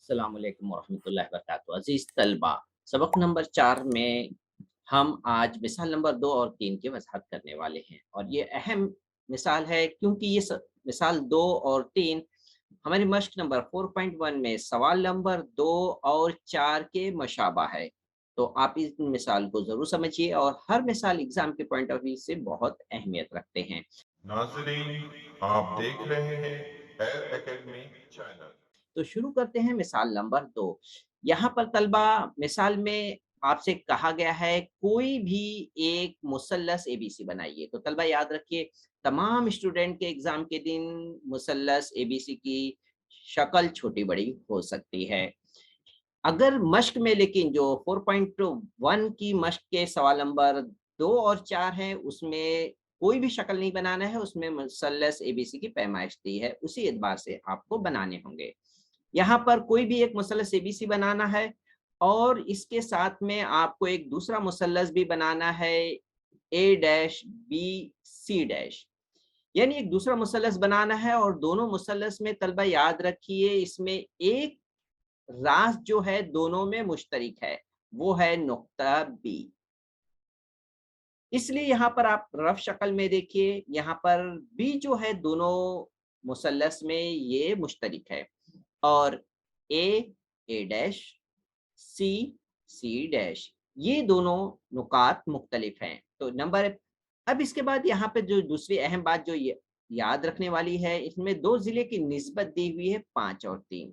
अस्सलाम वालेकुम वरहमतुल्लाहि वबरकातुहू। अजीज तलबा, सबक नंबर 4 में हम आज मिसाल नंबर 2 और 3 की वजाहत करने वाले हैं और ये अहम मिसाल है क्योंकि मिसाल 2 और 3 हमारी मश्क नंबर 4.1 में सवाल नंबर 2 और 4 के मुशाबा है। तो आप इस मिसाल को ज़रूर समझिए और हर मिसाल एग्ज़ाम के पॉइंट ऑफ व्यू से बहुत अहमियत रखते हैं। नाजरीन, आप देख रहे हैं एयर एकेडमी चैनल। तो शुरू करते हैं मिसाल नंबर 2। यहाँ पर तलबा मिसाल में आपसे कहा गया है कोई भी एक मुसल्लस एबीसी बनाइए। तो तलबा याद रखिए तमाम स्टूडेंट के एग्जाम के दिन मुसल्लस एबीसी की शक्ल छोटी बड़ी हो सकती है। अगर मश्क में लेकिन जो 4.1 की मश्क के सवाल नंबर 2 और 4 हैं उसमें कोई भी शक्ल नहीं बनाना है, उसमें मुसल्लस एबीसी की पैमाइश दी है, उसी एतबार से आपको बनाने होंगे। यहाँ पर कोई भी एक मुसल्लस एबीसी बनाना है और इसके साथ में आपको एक दूसरा मुसल्लस भी बनाना है ए डैश बी सी डैश, यानी एक दूसरा मुसल्लस बनाना है और दोनों मुसल्लस में तलबा याद रखिए इसमें एक रास जो है दोनों में मुश्तरिक है, वो है नुक्ता बी। इसलिए यहाँ पर आप रफ शक्ल में देखिए, यहाँ पर बी जो है दोनों मुसल्लस में ये मुश्तरिक है और ए ए डैश सी सी डैश ये दोनों नुकात मुख्तलिफ हैं। तो नंबर अब इसके बाद यहाँ पे जो दूसरी अहम बात जो याद रखने वाली है, इसमें दो जिले की निस्बत दी हुई है 5 और 3।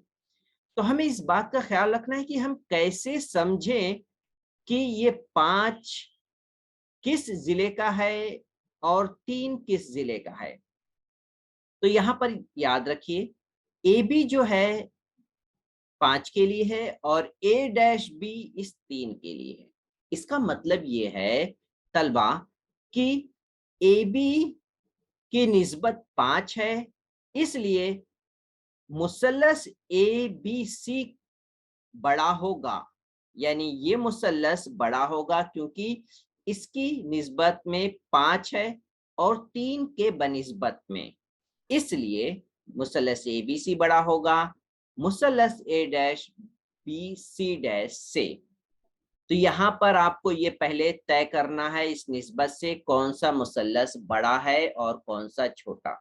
तो हमें इस बात का ख्याल रखना है कि हम कैसे समझें कि ये 5 किस जिले का है और 3 किस जिले का है। तो यहाँ पर याद रखिए ए बी जो है 5 के लिए है और ए डैश बी इस 3 के लिए है। इसका मतलब ये है तलबा कि ए बी की निस्बत 5 है, इसलिए मुसल्लस ए बी सी बड़ा होगा, यानी ये मुसल्लस बड़ा होगा क्योंकि इसकी निस्बत में 5 है और 3 के बनिस्बत में, इसलिए मुसल्लस ए बी सी बड़ा होगा मुसल्लस ए डैश बी सी डैश से। तो यहाँ पर आपको ये पहले तय करना है इस निस्बत से कौन सा मुसल्लस बड़ा है और कौन सा छोटा।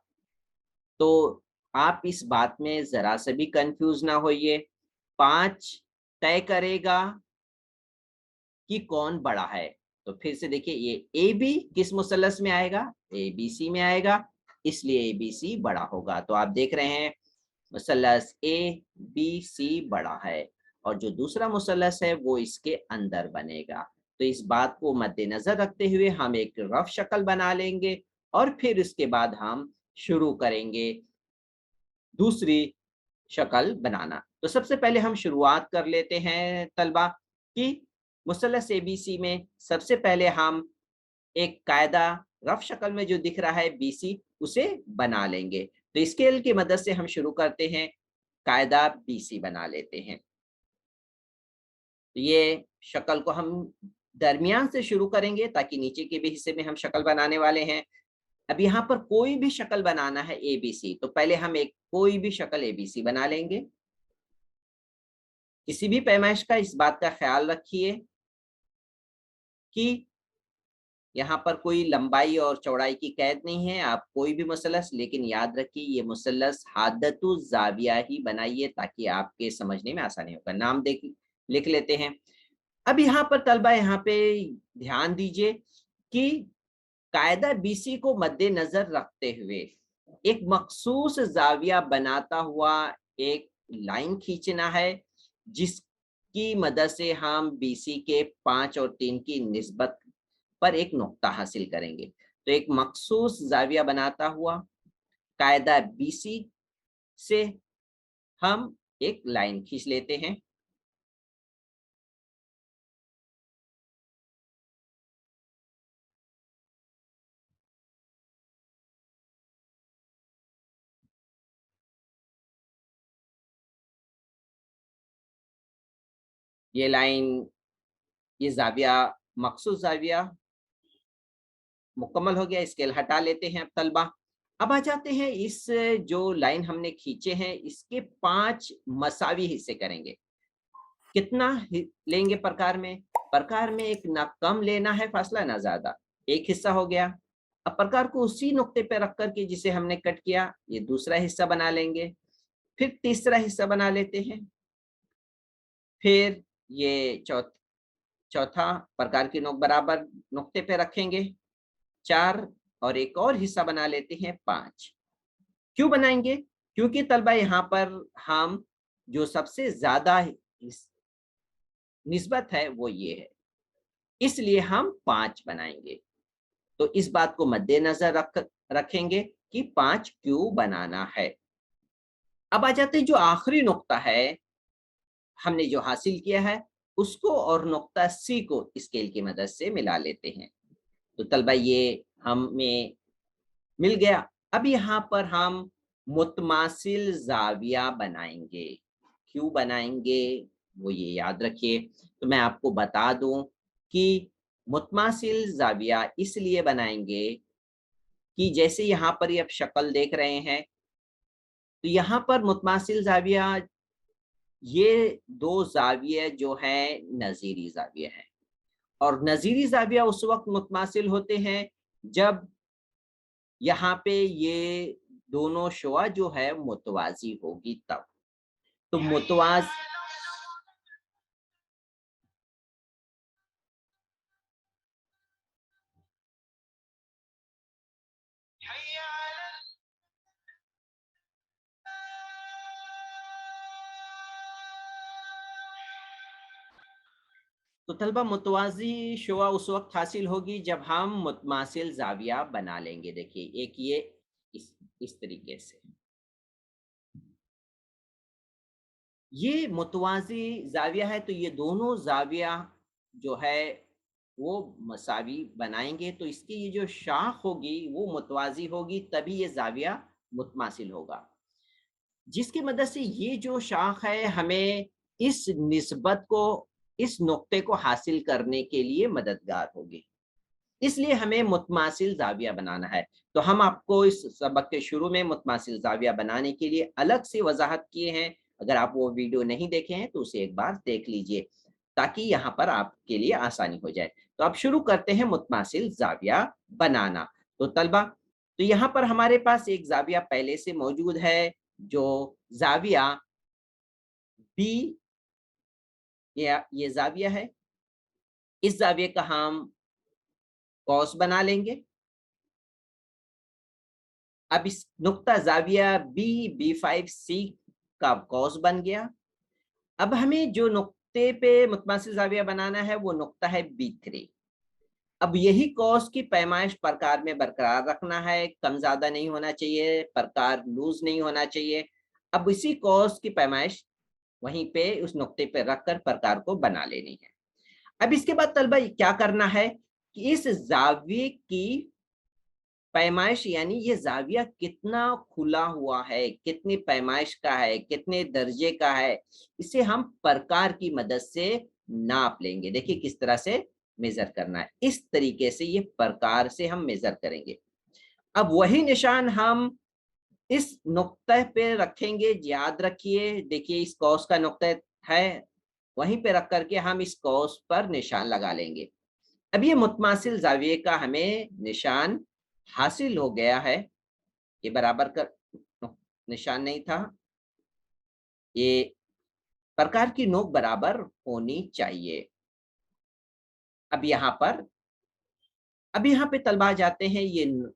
तो आप इस बात में जरा से भी कंफ्यूज ना होइए। 5 तय करेगा कि कौन बड़ा है। तो फिर से देखिए ये ए बी किस मुसल्लस में आएगा, ए बी सी में आएगा, इसलिए ए बी सी बड़ा होगा। तो आप देख रहे हैं मुसल्लस ए बी सी बड़ा है और जो दूसरा मुसल्लस है वो इसके अंदर बनेगा। तो इस बात को मद्देनजर रखते हुए हम एक रफ शक्ल बना लेंगे और फिर इसके बाद हम शुरू करेंगे दूसरी शक्ल बनाना। तो सबसे पहले हम शुरुआत कर लेते हैं तलबा कि मुसल्लस एबीसी में सबसे पहले हम एक कायदा रफ शक्ल में जो दिख रहा है बीसी उसे बना लेंगे। तो स्केल की मदद से हम शुरू करते हैं, कायदा बीसी बना लेते हैं। तो ये शक्ल को हम दरमियान से शुरू करेंगे ताकि नीचे के भी हिस्से में हम शक्ल बनाने वाले हैं। अब यहाँ पर कोई भी शक्ल बनाना है एबीसी, तो पहले हम एक कोई भी शक्ल एबीसी बना लेंगे। किसी भी पैमाइश का इस बात का ख्याल रखिए कि यहाँ पर कोई लंबाई और चौड़ाई की कैद नहीं है। आप कोई भी मुसल्लस, लेकिन याद रखिए ये मुसल्लस हादतु जाविया ही बनाइए ताकि आपके समझने में आसानी होगा। नाम देख लिख लेते हैं। अब यहाँ पर तलबा यहाँ पे ध्यान दीजिए कि कायदा बीसी को मद्देनजर रखते हुए एक मखसूस जाविया बनाता हुआ एक लाइन खींचना है जिसकी मदद से हम बीसी के 5 और 3 की निस्बत पर एक नुक्ता हासिल करेंगे। तो एक मखसूस जाविया बनाता हुआ कायदा बीसी से हम एक लाइन खींच लेते हैं। ये लाइन, ये जाविया मखसूस जाविया मुकम्मल हो गया। स्केल हटा लेते हैं अब तलबा। अब आ जाते हैं इस जो लाइन हमने खींचे हैं इसके 5 मसावी हिस्से करेंगे। कितना लेंगे प्रकार में? प्रकार में एक ना कम लेना है फासला ना ज्यादा। एक हिस्सा हो गया। अब प्रकार को उसी नुक्ते पे रख करके जिसे हमने कट किया ये दूसरा हिस्सा बना लेंगे। फिर तीसरा हिस्सा बना लेते हैं। फिर ये चौथा प्रकार की नोक बराबर नुक्ते पे रखेंगे 4 और एक और हिस्सा बना लेते हैं 5। क्यों बनाएंगे? क्योंकि तलबा यहाँ पर हम जो सबसे ज्यादा निस्बत है वो ये है, इसलिए हम 5 बनाएंगे। तो इस बात को मद्देनजर रखेंगे कि 5 क्यों बनाना है। अब आ जाते जो आखिरी नुक्ता है हमने जो हासिल किया है उसको और नुक्ता सी को स्केल की मदद से मिला लेते हैं। तो तलबा ये हमें मिल गया। अब यहाँ पर हम मुतमासिल जाविया बनाएंगे। क्यों बनाएंगे वो ये याद रखिए। तो मैं आपको बता दूं कि मुतमासिल जाविया इसलिए बनाएंगे कि जैसे यहाँ पर ये आप शक्ल देख रहे हैं तो यहाँ पर मुतमासिल जाविया ये 2 जाविये जो हैं नजीरी जाविया है। और नजीरी जाविया उस वक्त मुतमासिल होते हैं जब यहाँ पे ये दोनों शुआ जो है मुतवाजी होगी तब। तो तलबा मुतवाजी शुआ उस वक्त हासिल होगी जब हम मुतमासिल जाविया बना लेंगे। देखिए एक ये इस तरीके से ये मुतवाजी जाविया है। तो ये दोनों जाविया जो है वो मसावी बनाएंगे। तो इसकी ये जो शाख होगी वो मुतवाजी होगी तभी ये जाविया मुतमासिल होगा। जिसकी मदद से ये जो शाख है हमें इस निस्बत को इस नुक्ते को हासिल करने के लिए मददगार होगी। इसलिए हमें मुतमासिल जाविया बनाना है। तो हम आपको इस सबक के शुरू में मुतमासिल जाविया बनाने के लिए अलग से वजाहत किए हैं। अगर आप वो वीडियो नहीं देखे हैं तो उसे एक बार देख लीजिए ताकि यहाँ पर आपके लिए आसानी हो जाए। तो अब शुरू करते हैं मुतमासिल जाविया बनाना। तो तलबा तो यहाँ पर हमारे पास एक जाविया पहले से मौजूद है जो जाविया बी ये जाविया है। इस जाविये का हम कॉस बना लेंगे। अब इस नुक्ता जाविया B5C का कॉस बन गया। अब हमें जो नुक्ते पे मुतमासिल जाविया बनाना है वो नुक्ता है B3। अब यही कॉस की पैमाइश प्रकार में बरकरार रखना है। कम ज्यादा नहीं होना चाहिए, प्रकार लूज नहीं होना चाहिए। अब इसी कॉस की पैमाइश वहीं पे उस नुक्ते पे रखकर प्रकार को बना लेनी है। अब इसके बाद तलबा क्या करना है कि इस जाविये की पैमाइश यानी ये जाविया कितना खुला हुआ है, कितनी पैमाइश का है, कितने दर्जे का है, इसे हम प्रकार की मदद से नाप लेंगे। देखिए किस तरह से मेजर करना है। इस तरीके से ये प्रकार से हम मेजर करेंगे। अब वही निशान हम इस नुक्ते पे रखेंगे। याद रखिए देखिए इस कौस का नुक्ता है वहीं पे रख करके हम इस कौस पर निशान लगा लेंगे। अब ये मुतमासिल जाविये का हमें निशान हासिल हो गया है। ये बराबर का निशान नहीं था, ये प्रकार की नोक बराबर होनी चाहिए। अब यहाँ पे तलबा जाते हैं। ये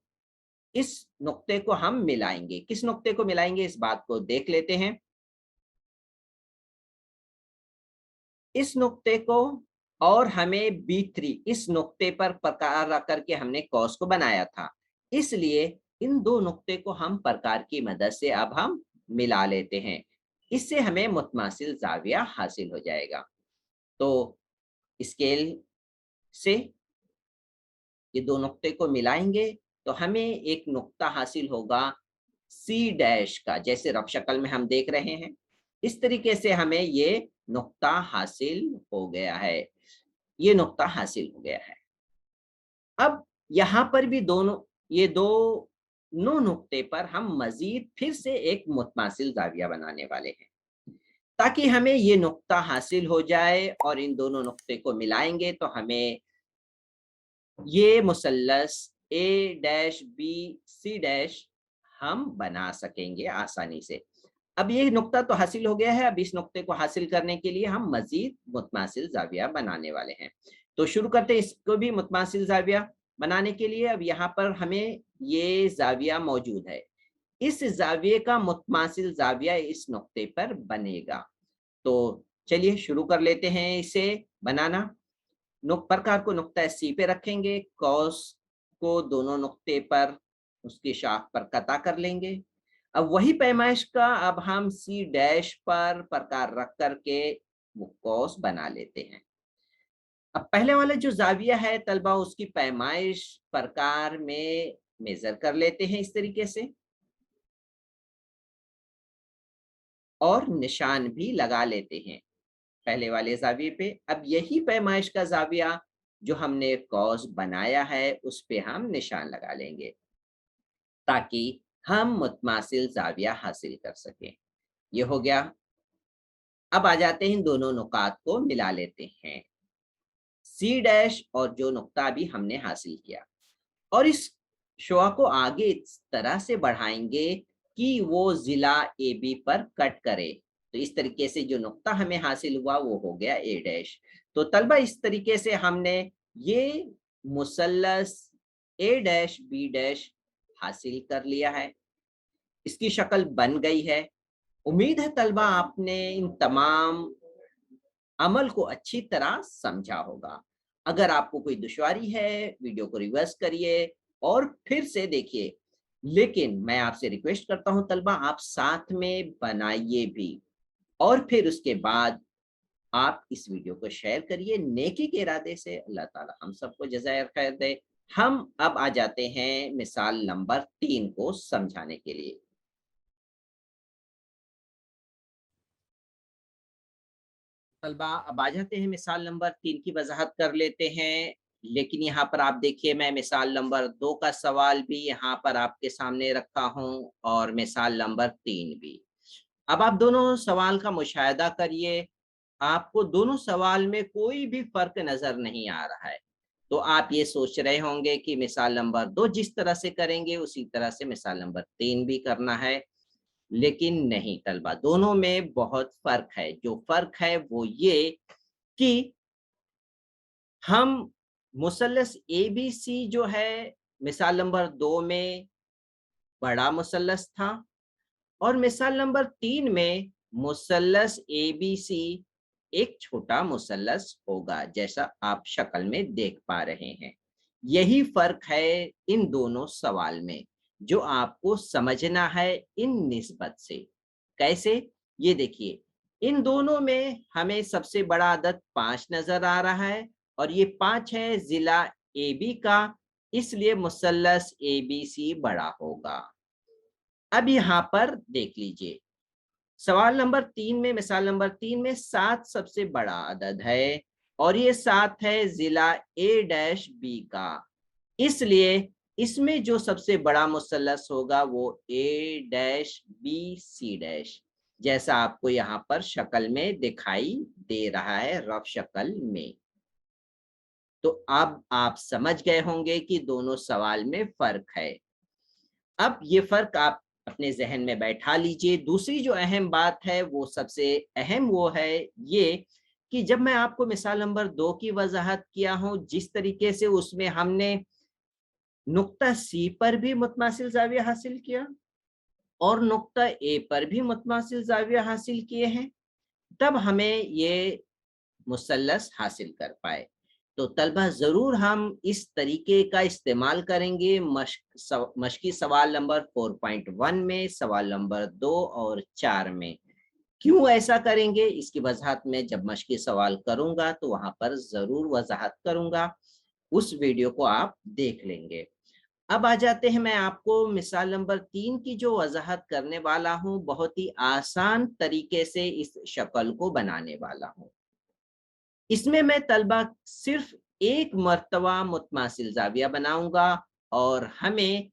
इस नुक्ते को हम मिलाएंगे। किस नुक्ते को मिलाएंगे इस बात को देख लेते हैं। इस नुक्ते को और हमें B3 इस नुक्ते पर प्रकार रख करके हमने कॉस को बनाया था, इसलिए इन दो नुक्ते को हम प्रकार की मदद से अब हम मिला लेते हैं। इससे हमें मुतमासिल जाविया हासिल हो जाएगा। तो स्केल से ये दो नुक्ते को मिलाएंगे तो हमें एक नुक्ता हासिल होगा C' का, जैसे रफ शक्ल में हम देख रहे हैं। इस तरीके से हमें ये नुक्ता हासिल हो गया है। ये नुक्ता हासिल हो गया है। अब यहाँ पर भी दोनों ये दो 9 नुक्ते पर हम मजीद फिर से एक मुतमासिल जाविया बनाने वाले हैं, ताकि हमें ये नुक्ता हासिल हो जाए और इन दोनों नुक्ते को मिलाएंगे तो हमें ये मुसल्लस ए डैश बी सी डैश हम बना सकेंगे आसानी से। अब ये नुक्ता तो हासिल हो गया है, अब इस नुक्ते को हासिल करने के लिए हम मजीद मुतमासिल जाविया बनाने वाले हैं। तो शुरू करते हैं इसको भी मुतमासिल जाविया बनाने के लिए। अब यहाँ पर हमें ये जाविया मौजूद है, इस जाविये का मुतमासिल जाविया इस नुक्ते पर बनेगा। तो चलिए शुरू कर लेते हैं इसे बनाना। प्रकार को नुक्ता सी पे रखेंगे, कॉस को दोनों नुक्ते पर उसकी शाख पर कता कर लेंगे। अब वही पैमाइश का अब हम सी डैश पर प्रकार रख करके वो कॉस बना लेते हैं। अब पहले वाला जो जाविया है तलबा, उसकी पैमाइश प्रकार में मेजर कर लेते हैं इस तरीके से और निशान भी लगा लेते हैं पहले वाले जाविये पे। अब यही पैमाइश का जाविया जो हमने कॉस बनाया है उस पे हम निशान लगा लेंगे, ताकि हम मुतमासिल जाविया हासिल कर सकें। ये हो गया। अब आ जाते हैं इन दोनों नुकात को मिला लेते हैं, सी डैश और जो नुक्ता भी हमने हासिल किया, और इस शुआ को आगे इस तरह से बढ़ाएंगे कि वो जिला ए बी पर कट करे। तो इस तरीके से जो नुक्ता हमें हासिल हुआ वो हो गया ए डैश। तो तलबा इस तरीके से हमने ये मुसल्लस ए डैश बी डैश हासिल कर लिया है, इसकी शक्ल बन गई है। उम्मीद है तलबा आपने इन तमाम अमल को अच्छी तरह समझा होगा। अगर आपको कोई दुश्वारी है, वीडियो को रिवर्स करिए और फिर से देखिए। लेकिन मैं आपसे रिक्वेस्ट करता हूं तलबा, आप साथ में बनाइए भी, और फिर उसके बाद आप इस वीडियो को शेयर करिए नेकी के इरादे से। अल्लाह ताला हम सबको जज़ाय खैर दे। हम अब आ जाते हैं मिसाल नंबर 3 को समझाने के लिए। तलबा अब आ जाते हैं मिसाल नंबर 3 की वजाहत कर लेते हैं। लेकिन यहाँ पर आप देखिए, मैं मिसाल नंबर 2 का सवाल भी यहाँ पर आपके सामने रखा हूँ और मिसाल नंबर 3 भी। अब आप दोनों सवाल का मुशाहिदा करिए, आपको दोनों सवाल में कोई भी फर्क नजर नहीं आ रहा है। तो आप ये सोच रहे होंगे कि मिसाल नंबर 2 जिस तरह से करेंगे उसी तरह से मिसाल नंबर 3 भी करना है, लेकिन नहीं तलबा, दोनों में बहुत फर्क है। जो फर्क है वो ये कि हम मुसल्लस ए बी सी जो है मिसाल नंबर 2 में बड़ा मुसल्लस था, और मिसाल नंबर 3 में मुसल्लस ए बी सी एक छोटा मुसल्लस होगा, जैसा आप शक्ल में देख पा रहे हैं। यही फर्क है इन दोनों सवाल में, जो आपको समझना है इन निस्बत से। कैसे? ये देखिए, इन दोनों में हमें सबसे बड़ा अदद 5 नजर आ रहा है, और ये 5 है जिला ए बी का, इसलिए मुसल्लस ए बी सी बड़ा होगा। अब यहाँ पर देख लीजिए, सवाल नंबर 3 में, मिसाल नंबर 3 में 7 सबसे बड़ा अदद है, और ये 7 है जिला ए डैश बी का, इसलिए इसमें जो सबसे बड़ा मुसल्लस होगा वो ए डैश बी सी डैश, जैसा आपको यहाँ पर शक्ल में दिखाई दे रहा है, रफ शक्ल में। तो अब आप समझ गए होंगे कि दोनों सवाल में फर्क है। अब ये फर्क आप अपने जहन में बैठा लीजिए। दूसरी जो अहम बात है, वो सबसे अहम वो है ये कि जब मैं आपको मिसाल नंबर 2 की वजाहत किया हूं, जिस तरीके से उसमें हमने नुक्ता सी पर भी मुतमासिल जाविया हासिल किया और नुक्ता ए पर भी मुतमासिल जाविया हासिल किए हैं, तब हमें ये मुसल्लस हासिल कर पाए। तो तलबा ज़रूर हम इस तरीके का इस्तेमाल करेंगे मश्की सवाल नंबर 4.1 में, सवाल नंबर 2 और 4 में। क्यों ऐसा करेंगे इसकी वजाहत में जब मश्की सवाल करूंगा तो वहां पर ज़रूर वजाहत करूंगा, उस वीडियो को आप देख लेंगे। अब आ जाते हैं, मैं आपको मिसाल नंबर 3 की जो वजाहत करने वाला हूं, बहुत ही आसान तरीके से इस शक्ल को बनाने वाला हूं। इसमें मैं तलबा सिर्फ एक मर्तबा मुतमासिल जाविया बनाऊंगा, और हमें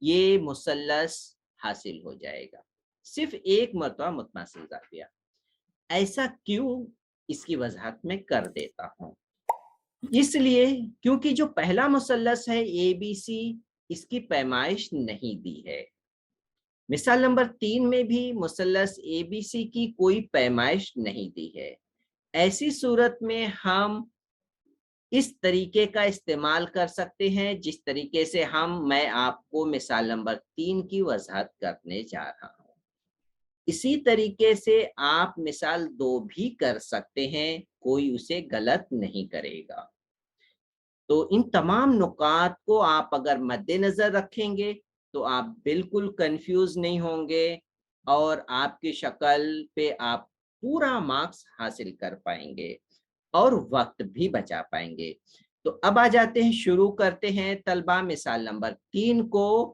ये मुसल्लस हासिल हो जाएगा, सिर्फ एक मरतबा मुतमासिल जाविया। ऐसा क्यों, इसकी वजाहत मैं कर देता हूँ। इसलिए क्योंकि जो पहला मुसल्लस है ABC, इसकी पैमाइश नहीं दी है। मिसाल नंबर 3 में भी मुसल्लस ABC की कोई पैमाइश नहीं दी है। ऐसी सूरत में हम इस तरीके का इस्तेमाल कर सकते हैं जिस तरीके से मैं आपको मिसाल नंबर 3 की वजाहत करने जा रहा हूँ। इसी तरीके से आप मिसाल 2 भी कर सकते हैं, कोई उसे गलत नहीं करेगा। तो इन तमाम नुकात को आप अगर मद्देनजर रखेंगे तो आप बिल्कुल कंफ्यूज नहीं होंगे और आपकी शक्ल पे आप पूरा मार्क्स हासिल कर पाएंगे और वक्त भी बचा पाएंगे। तो अब आ जाते हैं, शुरू करते हैं तलबा मिसाल नंबर 3 को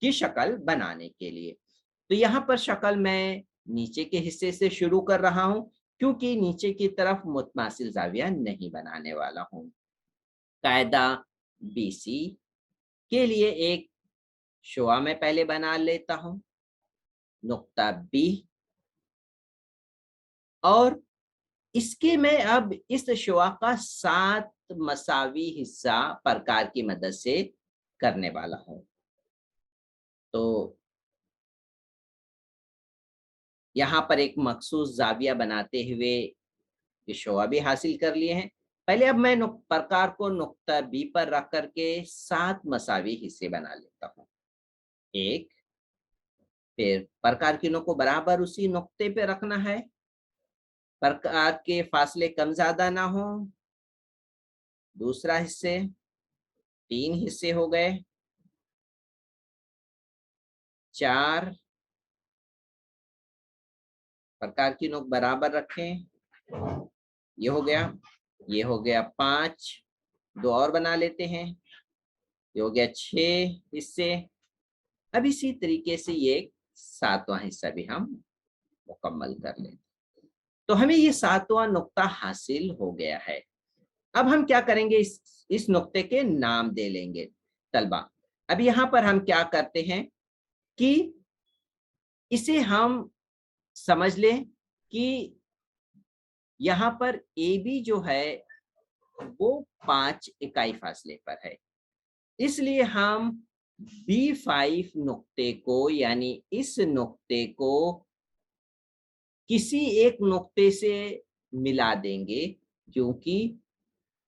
की शक्ल बनाने के लिए। तो यहाँ पर शक्ल मैं नीचे के हिस्से से शुरू कर रहा हूँ क्योंकि नीचे की तरफ मुतमासिल जाविया नहीं बनाने वाला हूँ। कायदा BC के लिए एक शुआ मैं पहले बना लेता हूँ, नुक्ता B, और इसके मैं अब इस शुआ का 7 मसावी हिस्सा प्रकार की मदद से करने वाला हूँ। तो यहाँ पर एक मखसूस जाविया बनाते हुए ये शुआ भी हासिल कर लिए हैं। पहले अब मैं प्रकार को नुक्ता B पर रख करके 7 मसावी हिस्से बना लेता हूँ। एक, फिर प्रकार की नोक को बराबर उसी नुक्ते पे रखना है, प्रकार के फासले कम ज्यादा ना हो। दूसरा हिस्से, 3 हिस्से हो गए, 4, प्रकार की नोक बराबर रखें, ये हो गया, ये हो गया 5, 2 और बना लेते हैं, ये हो गया 6 हिस्से। अब इसी तरीके से ये 7वां हिस्सा भी हम मुकम्मल कर लें। तो हमें ये 7वां नुक्ता हासिल हो गया है। अब हम क्या करेंगे, इस नुक्ते के नाम दे लेंगे तलबा। अब यहाँ पर हम क्या करते हैं कि इसे हम समझ लें कि यहाँ पर AB जो है वो 5 इकाई फासले पर है, इसलिए हम B5 नुक्ते को यानी इस नुक्ते को किसी एक नुक्ते से मिला देंगे क्योंकि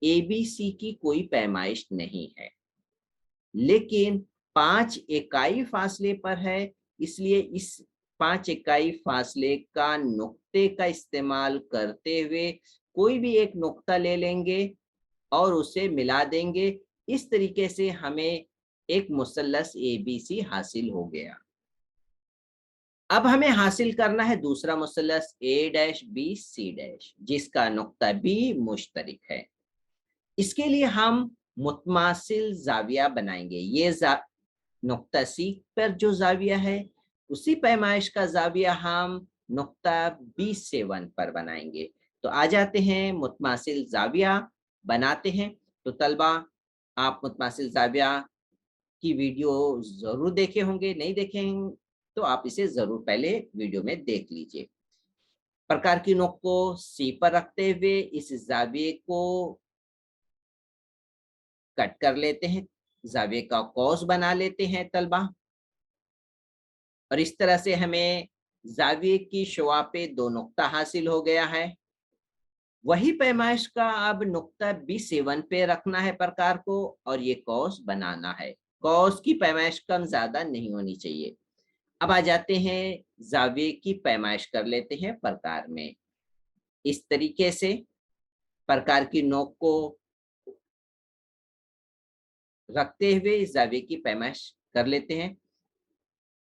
ABC की कोई पैमाइश नहीं है, लेकिन 5 इकाई फासले पर है, इसलिए इस 5 इकाई फासले का नुक्ते का इस्तेमाल करते हुए कोई भी एक नुक्ता ले लेंगे और उसे मिला देंगे। इस तरीके से हमें एक मुसल्लस ABC हासिल हो गया। अब हमें हासिल करना है दूसरा मुसल्लस A-BC जिसका नुक्ता B मुश्तरिक है। इसके लिए हम मुतमासिल जाविया बनाएंगे। ये नुक्ता C पर जो जाविया है उसी पैमाइश का जाविया हम नुक्ता B7 पर बनाएंगे। तो आ जाते हैं, मुतमासिल जाविया बनाते हैं। तो तलबा, आप मुतमासिल जाविया की वीडियो जरूर देखे होंगे, नहीं देखे हैं तो आप इसे जरूर पहले वीडियो में देख लीजिए। प्रकार की नोक को C पर रखते हुए इस जाविये को कट कर लेते हैं, जाविये का कौस बना लेते हैं तलबा, और इस तरह से हमें जाविये की शुआ पे 2 नुक्ता हासिल हो गया है। वही पैमाइश का अब नुक्ता B7 पे रखना है प्रकार को और ये कौस बनाना है। कौस की पैमाइश कम ज्यादा नहीं होनी चाहिए। अब आ जाते हैं, जाविये की पैमाइश कर लेते हैं प्रकार में। इस तरीके से प्रकार की नोक को रखते हुए इस जाविये की पैमाइश कर लेते हैं।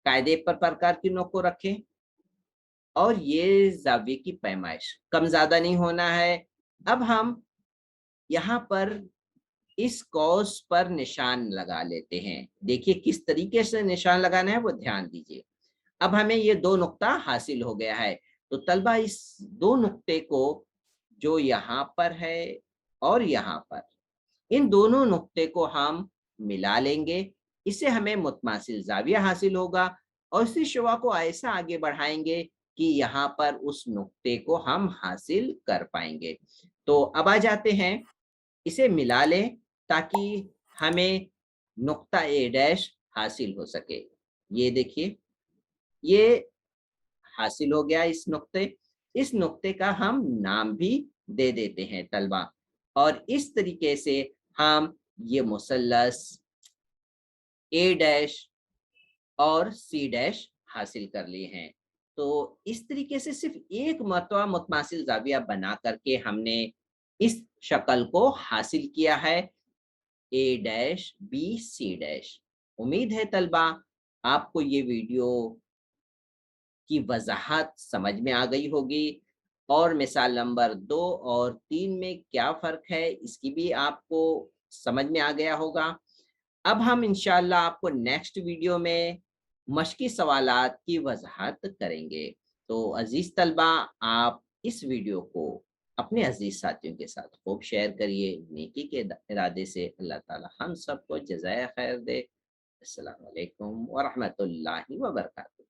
कायदे पर प्रकार की नोक को रखें और ये जाविये की पैमाइश कम ज्यादा नहीं होना है। अब हम यहाँ पर इस कौस पर निशान लगा लेते हैं। देखिए किस तरीके से निशान लगाना है वो ध्यान दीजिए। अब हमें ये 2 नुक्ता हासिल हो गया है। तो तलबा, इस 2 नुक्ते को जो यहाँ पर है और यहाँ पर, इन दोनों नुक्ते को हम मिला लेंगे इससे हमें मुतमासिल ज़ाविया हासिल होगा और इसी शुआ को ऐसा आगे बढ़ाएंगे कि यहाँ पर उस नुक्ते को हम हासिल कर पाएंगे। तो अब आ जाते हैं, इसे मिला लें ताकि हमें नुक्ता ए डैश हासिल हो सके। ये देखिए, ये हासिल हो गया इस नुक्ते का हम नाम भी दे देते हैं तलबा, और इस तरीके से हम ये मुसल्लस ए डैश और सी डैश हासिल कर लिए हैं। तो इस तरीके से सिर्फ एक मरतबा मुतमासिल ज़ाविया बना करके हमने इस शक्ल को हासिल किया है, ए डैश बी सी डैश। उम्मीद है तलबा आपको ये वीडियो की वजाहत समझ में आ गई होगी, और मिसाल नंबर 2 और 3 में क्या फ़र्क है इसकी भी आपको समझ में आ गया होगा। अब हम इंशाअल्लाह आपको नेक्स्ट वीडियो में मश्की सवालात की वजाहत करेंगे। तो अज़ीज़ तलबा, आप इस वीडियो को अपने अज़ीज़ साथियों के साथ खूब शेयर करिए। नेकी के इरादे से अल्लाह ताला हम सबको जज़ाए खैर दे। अस्सलामु अलैकुम व रहमतुल्लाहि व बरकातहू।